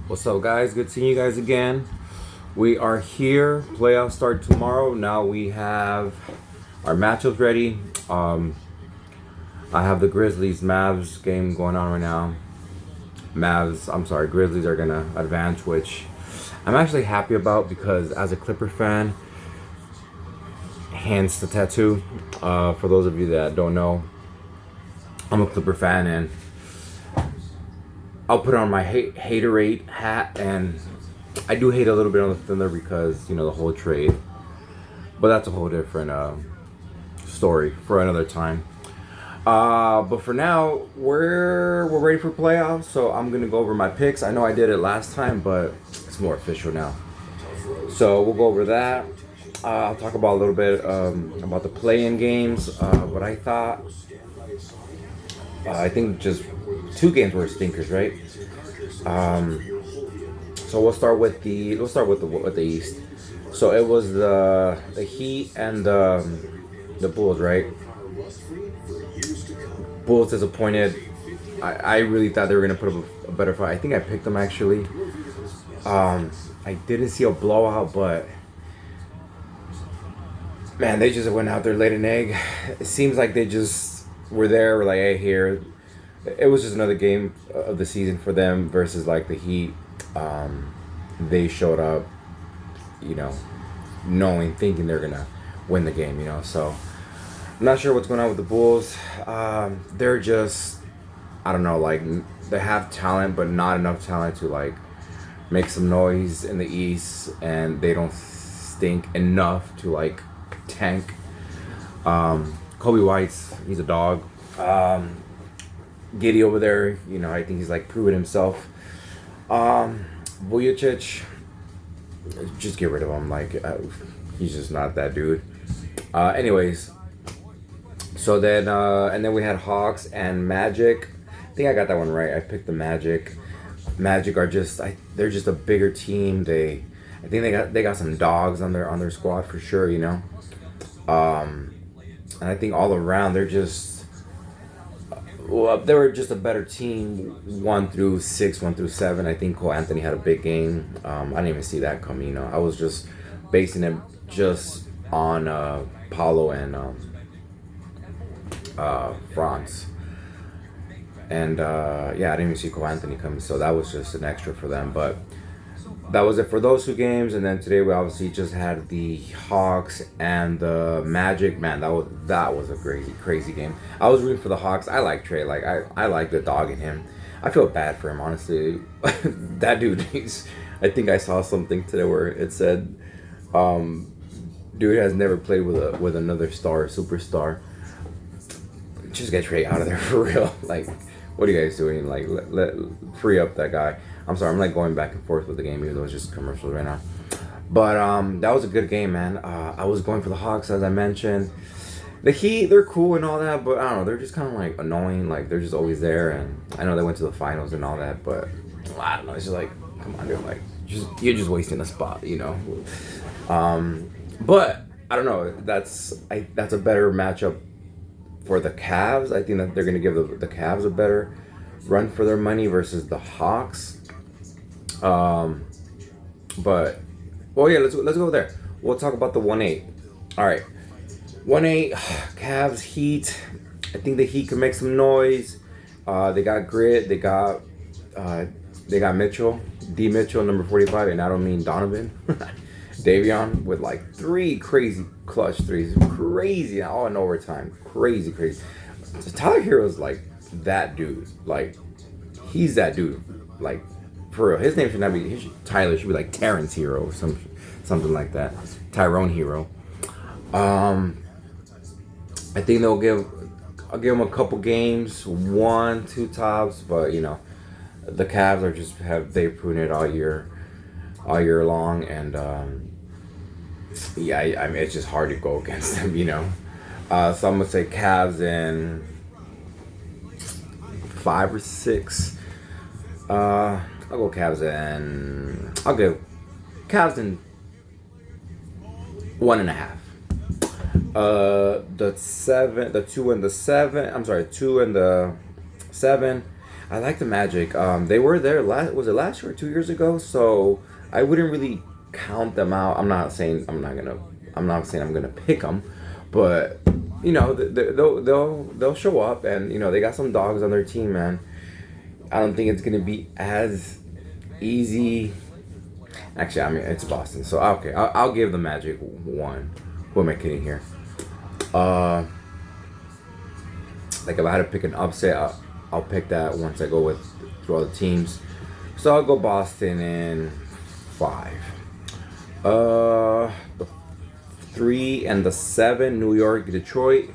What's up, guys? Good seeing you guys again. We are here. Playoffs start tomorrow. Now we have our matchups ready. I have the Grizzlies Mavs game going on right now. Grizzlies are gonna advance, which I'm actually happy about because as a Clipper fan, hence the tattoo. For those of you that don't know, I'm a Clipper fan and I'll put on my haterade hat, and I do hate a little bit on the Thunder because, you know, the whole trade. But that's a whole different story for another time. But for now, we're ready for playoffs, so I'm gonna go over my picks. I know I did it last time, but it's more official now. So we'll go over that. I'll talk about a little bit about the play-in games. What I thought. I think just 2 games were stinkers, right? So we'll start with the East. So it was the Heat and the Bulls, right? Bulls disappointed. I really thought they were gonna put up a better fight. I think I picked them actually. I didn't see a blowout, but man, they just went out there laid an egg. It seems like they just were there. We're like, hey, here. It was just another game of the season for them versus like the Heat. They showed up, you know, thinking they're gonna win the game, you know. So I'm not sure what's going on with the Bulls. They're just, I don't know, like they have talent, but not enough talent to like make some noise in the East, and they don't stink enough to like tank. Kobe White's, he's a dog. Giddy over there, you know, I think he's like proven himself. Vujicic, just get rid of him. Like, he's just not that dude. Anyways, so then, and then we had Hawks and Magic. I think I got that one right. I picked the Magic. Magic are just, they're just a bigger team. I think they got some dogs on their squad for sure, you know. And I think all around they're just, well, they were just a better team, 1 through 6, 1 through 7. I think Cole Anthony had a big game. I didn't even see that coming. You know, I was just basing it just on Paulo and Franz. And yeah, I didn't even see Cole Anthony coming, so that was just an extra for them. But that was it for those 2 games. And then today we obviously just had the Hawks and the Magic. Man, that was a crazy game. I was rooting for the Hawks. I like Trey. Like I like the dog in him. I feel bad for him, honestly. That dude, I think I saw something today where it said, dude has never played with another superstar. Just get Trey out of there for real. Like, what are you guys doing? Like, let free up that guy. I'm sorry, I'm like going back and forth with the game, even though it's just commercials right now. But that was a good game, man. I was going for the Hawks, as I mentioned. The Heat, they're cool and all that, but I don't know, they're just kind of like annoying. Like, they're just always there, and I know they went to the finals and all that, but I don't know. It's just like, come on, dude. Like, you're just wasting a spot, you know. But I don't know. That's a better matchup for the Cavs. I think that they're gonna give the Cavs a better run for their money versus the Hawks. But well, yeah, let's go there. We'll talk about the 1-8. All right, 1-8 Cavs Heat. I think the Heat can make some noise. They got grit. They got Mitchell, D Mitchell, number 45, and I don't mean Donovan. Davion with like 3 crazy clutch threes, crazy, all in overtime, crazy. So Tyler Hero's like that dude. Like, he's that dude. Like, for real. His name should not be Tyler. It should be like Terrence Hero or something like that. Tyrone Hero. I think I'll give him a couple games, 1, 2 tops. But you know, the Cavs they've proven it all year long, and yeah, I mean, it's just hard to go against them, you know. So I'm gonna say Cavs in 5 or 6. I'll go Cavs in. I'll go Cavs in 1.5. The 2 and the 7. I'm sorry, 2 and the 7. I like the Magic. They were there last. Was it last year or 2 years ago? So I wouldn't really count them out. I'm not saying I'm not gonna. I'm not saying I'm gonna pick them, but you know they'll show up, and you know they got some dogs on their team, man. I don't think it's gonna be as easy. Actually, I mean it's Boston, so okay. I'll give the Magic one. Who am I kidding here? Uh, like if I had to pick an upset, I'll pick that once I go with through all the teams. So I'll go Boston in 5. The 3 and the 7, New York, Detroit.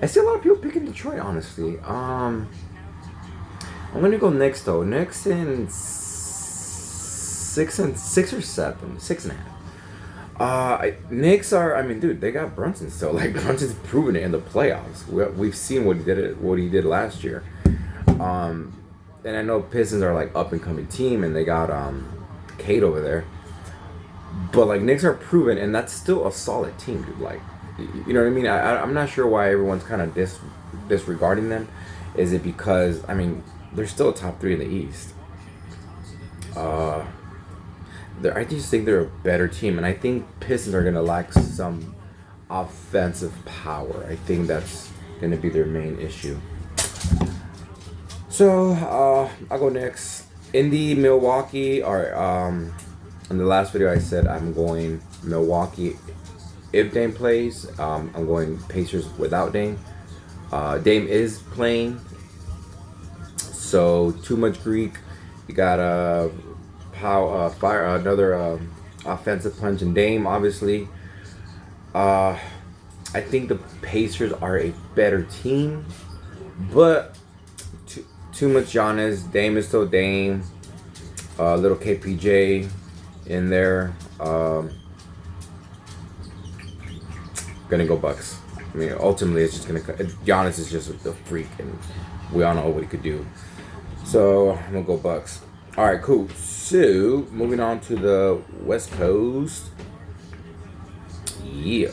I see a lot of people picking Detroit, honestly. I'm gonna go Knicks though. Knicks in 6 or 7, 6.5. Knicks are. I mean, dude, they got Brunson still. Like Brunson's proven it in the playoffs. We've seen what he did last year. And I know Pistons are like up and coming team, and they got Cade over there. But like Knicks are proven, and that's still a solid team, dude. Like, you know what I mean? I'm not sure why everyone's kind of disregarding them. Is it because I mean they're still a top 3 in the East? I just think they're a better team, and I think Pistons are gonna lack some offensive power. I think that's gonna be their main issue. So I'll go next. Indy, Milwaukee. Or in the last video I said I'm going Milwaukee if Dame plays. I'm going Pacers without Dame. Dame is playing, so too much Greek. You got fire another offensive punch in Dame, obviously. I think the Pacers are a better team, but too much Giannis. Dame is still Dame. Little KPJ in there. Gonna go Bucks. I mean, ultimately, it's just gonna. Giannis is just a freak, and we all know what he could do. So I'm gonna go Bucks. All right, cool. So moving on to the West Coast. Yeah.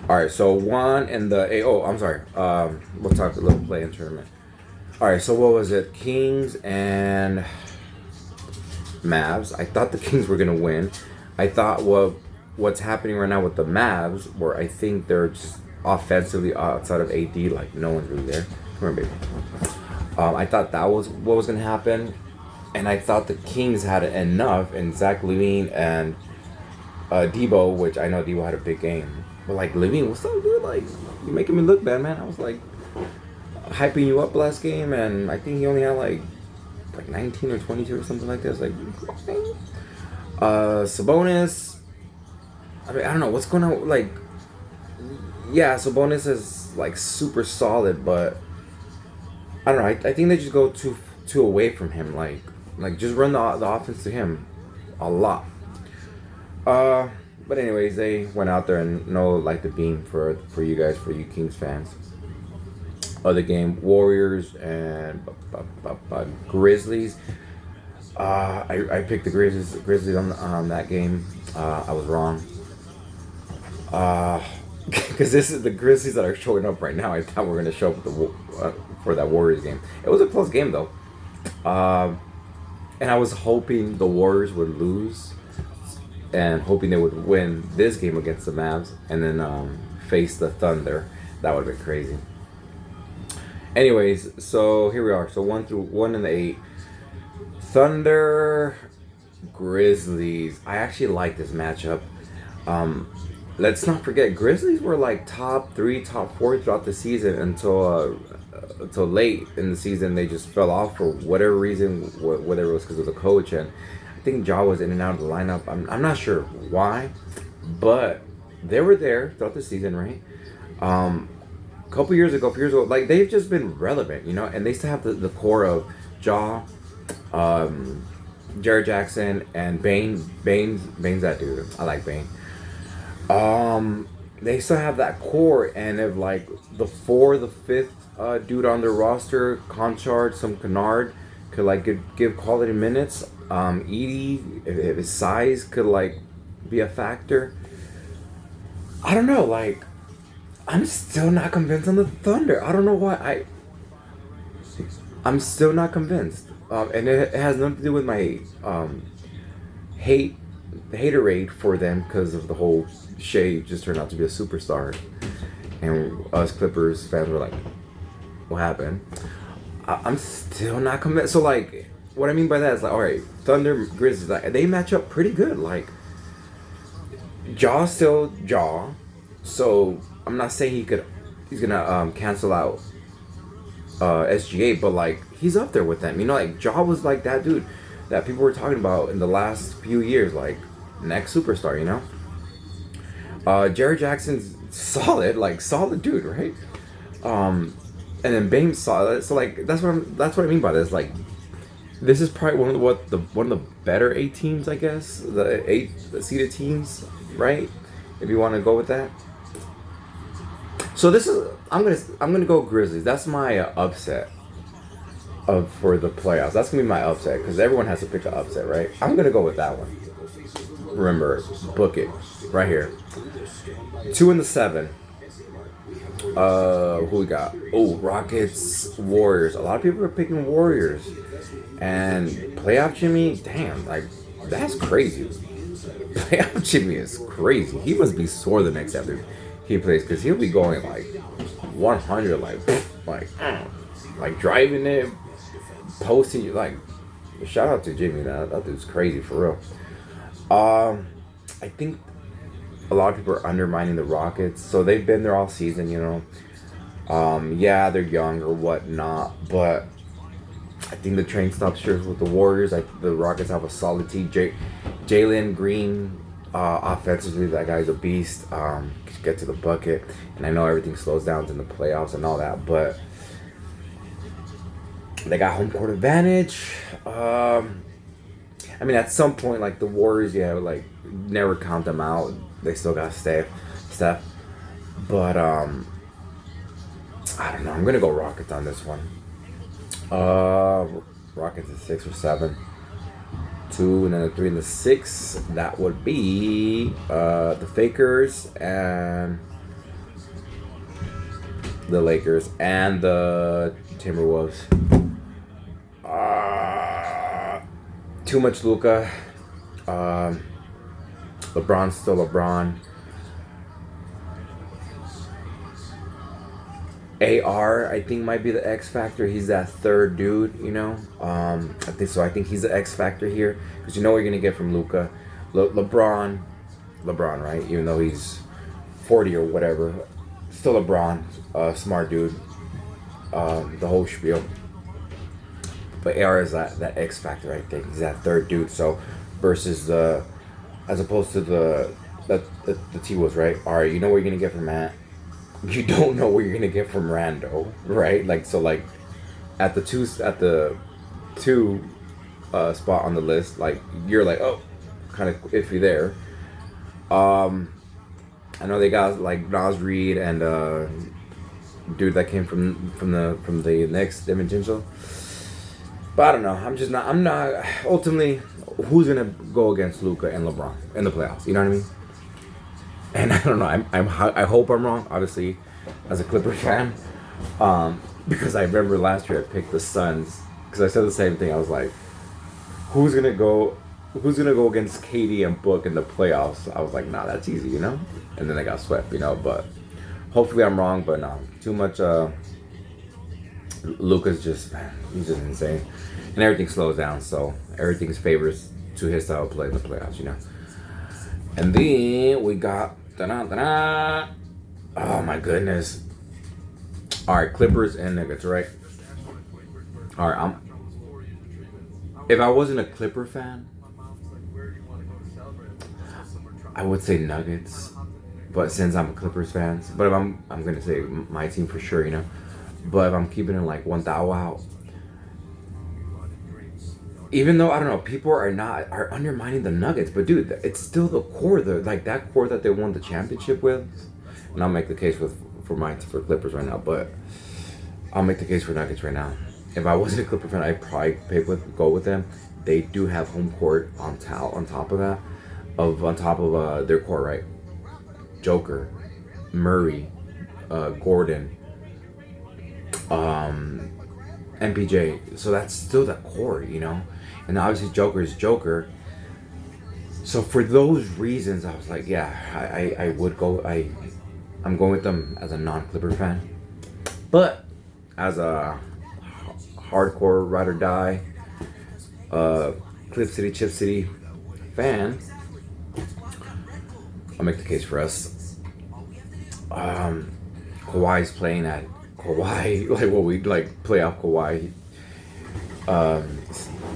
All right. So 1 and the oh, I'm sorry. We'll talk a little play-in tournament. All right. So what was it? Kings and Mavs. I thought the Kings were gonna win. I thought what's happening right now with the Mavs, where I think they're just offensively outside of AD, like no one's really there. Come here, baby. I thought that was what was gonna happen. And I thought the Kings had enough, and Zach LaVine and Debo, which I know Debo had a big game. But like LaVine, what's up, dude? Like, you're making me look bad, man. I was like hyping you up last game, and I think he only had like 19 or 22 or something like this. Like, Sabonis. I mean, I don't know what's going on. Like, yeah, Sabonis is like super solid, but I don't know. I think they just go too away from him. Like just run the offense to him a lot. But anyways, they went out there and like the beam for you guys, for you Kings fans. Other game, Warriors and Grizzlies. I picked the Grizzlies on that game. I was wrong. Because this is the Grizzlies that are showing up right now. I thought we were gonna show up for that Warriors game. It was a close game though. And I was hoping the Warriors would lose, and hoping they would win this game against the Mavs, and then face the Thunder. That would have been crazy. Anyways, so here we are. So 1 and 8. Thunder, Grizzlies. I actually like this matchup. Let's not forget, Grizzlies were like top 3, top 4 throughout the season until late in the season. They just fell off for whatever reason, whether it was because of the coach, and I think Ja was in and out of the lineup. I'm not sure why, but they were there throughout the season, right? A few years ago, like they've just been relevant, you know, and they still have the core of Ja, Jared Jackson, and Bane's that dude. I like Bane. They still have that core, and if like the 5th dude on their roster, Conchard, some Kennard, could like give quality minutes. Edie, if his size could like be a factor. I don't know, like I'm still not convinced on the Thunder. I don't know why. I'm still not convinced, and it has nothing to do with my hate haterade for them because of the whole Shea just turned out to be a superstar, and us Clippers fans were like, "What happened?" I'm still not convinced. So like, what I mean by that is like, all right, Thunder Grizzlies, like they match up pretty good. Like, Jaw's still Jaw, so I'm not saying he's gonna cancel out SGA, but like he's up there with them. You know, like Jaw was like that dude that people were talking about in the last few years, like next superstar. You know, Jared Jackson's solid, like solid dude, right? And then Bame's solid. So like that's what I mean by this. Like this is probably one of the better 8 teams, I guess, the 8 seeded teams, right? If you want to go with that. So this is I'm gonna go Grizzlies. That's my upset for the playoffs. That's gonna be my upset because everyone has to pick an upset, right? I'm gonna go with that one. Remember, book it right here. 2 and the 7. Who we got? Oh, Rockets, Warriors. A lot of people are picking Warriors, and playoff Jimmy. Damn, like that's crazy. Playoff Jimmy is crazy. He must be sore the next after he plays because he'll be going like 100, like driving it, posting. Like, shout out to Jimmy. That dude's crazy for real. I think a lot of people are undermining the Rockets, so they've been there all season, you know. Yeah, they're young or whatnot, but I think the train stops here with the Warriors. The Rockets have a solid team. Jalen Green, offensively, that guy's a beast. Get to the bucket, and I know everything slows down in the playoffs and all that, but they got home court advantage. I mean, at some point, like the Warriors, yeah, like never count them out. They still got Steph, but I don't know. I'm gonna go Rockets on this one. Rockets at 6 or 7, 2 and then a 3 and the 6. That would be the Fakers and the Lakers and the Timberwolves. Too much Luka. LeBron's still LeBron. AR, I think, might be the X factor. He's that third dude, you know. I think so. I think he's the X factor here because you know what you're gonna get from Luka. LeBron, right? Even though he's 40 or whatever, still LeBron, smart dude. The whole spiel. But AR is that X factor, I think. He's that third dude. So versus as opposed to the T-Wolves, right? All right, you know what you're gonna get from Matt. You don't know what you're gonna get from Rando, right? Like so, like at the two spot on the list, like you're like, oh, kind of iffy there. I know they got like Nas Reed and dude that came from the next Dimensional. But I don't know. I'm not. Ultimately, who's gonna go against Luka and LeBron in the playoffs? You know what I mean? And I don't know. I hope I'm wrong. Obviously, as a Clipper fan, because I remember last year I picked the Suns because I said the same thing. I was like, who's gonna go against KD and Book in the playoffs? I was like, nah, that's easy, you know. And then I got swept, you know. But hopefully I'm wrong. But no, too much. Luka's just, man, he's just insane, and everything slows down. So everything favors to his style of play in the playoffs, you know. And then we got oh my goodness. All right, Clippers and Nuggets, right? All right, if I wasn't a Clipper fan, I would say Nuggets. But since I'm a Clippers fan, but if I'm gonna say my team for sure, you know. But if I'm keeping it like 1,000 out, even though I don't know, people are undermining the Nuggets, but dude, it's still the core, that core that they won the championship with. And I'll make the case for Clippers right now, but I'll make the case for Nuggets right now. If I wasn't a Clipper fan, I'd probably go with them. They do have home court on top of that, on top of their core, right? Joker, Murray, Gordon, MPJ. So that's still the core, you know. And obviously Joker is Joker. So for those reasons, I was like, yeah, I would go. I'm going with them as a non-Clipper fan, but as a hardcore ride or die, Clip City, Chip City fan, I'll make the case for us. Kawhi's playing at Kawhi, like what we like playoff Kawhi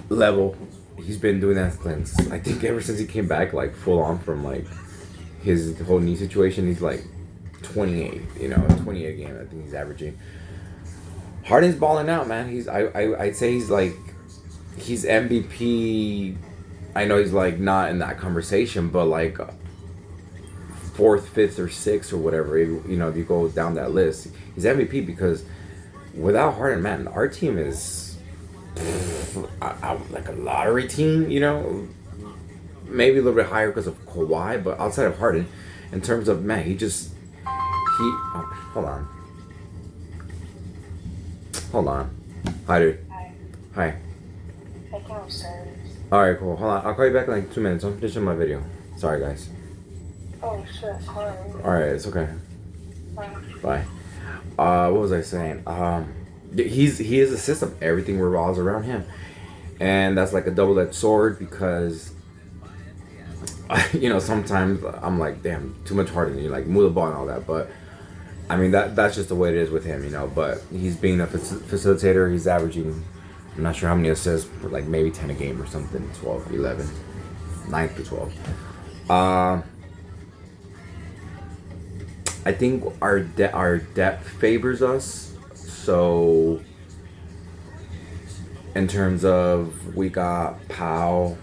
level. He's been doing that since, I think, ever since he came back, like full on from like his whole knee situation. He's like 28, you know, 28 a game. I think he's averaging. Harden's balling out, man. I'd say he's like, he's MVP. I know he's like not in that conversation, but like fourth, fifth, or sixth or whatever. You know, if you go down that list, he's MVP because without Harden, man, our team is like a lottery team. You know, maybe a little bit higher because of Kawhi, but outside of Harden, in terms of man, hold on. Hi, dude. Hi. I came upstairs. Alright, cool. Hold on. I'll call you back in like 2 minutes. I'm finishing my video. Sorry, guys. Oh, shit. Sorry. Alright, it's okay. Bye. What was I saying? He is a system. Everything revolves around him. And that's like a double-edged sword because, you know, sometimes I'm like, damn, too much Harden. You like move the ball and all that. But, I mean, that's just the way it is with him, you know. But he's being a facilitator. He's averaging, I'm not sure how many assists, but like maybe 10 a game or something, 12, 11, 9 to 12. I think our depth favors us. So in terms of, we got Powell,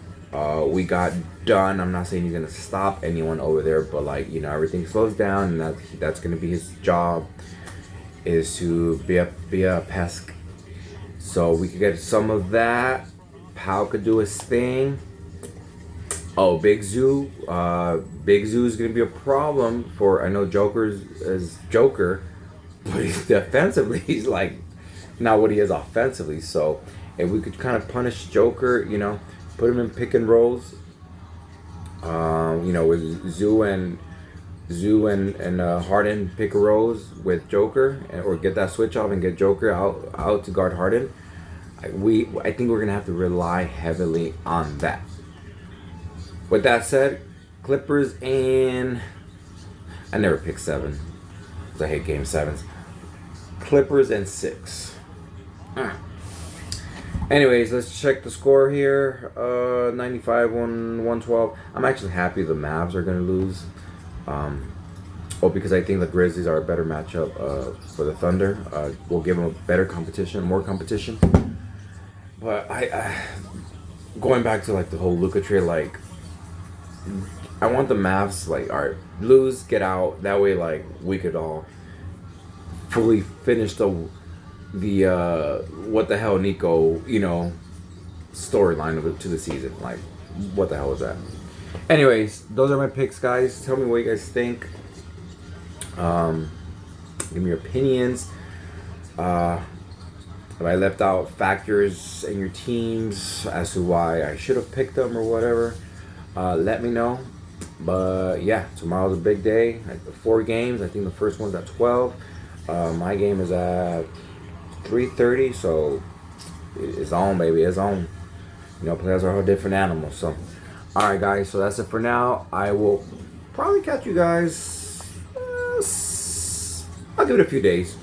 we got Dunn. I'm not saying he's gonna stop anyone over there, but like, you know, everything slows down, and that's gonna be his job, is to be a pesk. So we could get some of that. Powell could do his thing. Oh, Big Zoo. Big Zoo is gonna be a problem for. I know Joker's Joker, but defensively he's like not what he is offensively. So if we could kind of punish Joker, you know, put him in pick and rolls. You know, with Zoo and Harden pick and rolls with Joker, or get that switch off and get Joker out to guard Harden. I think we're gonna have to rely heavily on that. With that said, Clippers and I never pick 7 because I hate game 7s. Clippers and 6. Anyways, let's check the score here. 95-112. I'm actually happy the Mavs are gonna lose. Because I think the Grizzlies are a better matchup for the Thunder. We'll give them a better competition, more competition. But I going back to like the whole Luka trade, like I want the Mavs like, all right, lose, get out. That way, like we could all fully finish the what the hell Nico, you know, storyline to the season. Like, what the hell was that? Anyways, those are my picks, guys. Tell me what you guys think. Give me your opinions. If I left out factors in your teams as to why I should have picked them or whatever, let me know. But yeah, tomorrow's a big day. 4 games. I think the first one's at 12. My game is at 3:30, so it's on, baby. It's on. You know, players are a whole different animal. So, all right, guys. So that's it for now. I will probably catch you guys. I'll give it a few days.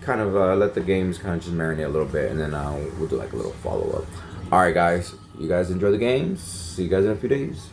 Kind of let the games kind of just marinate a little bit, and then we'll do like a little follow-up. All right, guys. You guys enjoy the games. See you guys in a few days.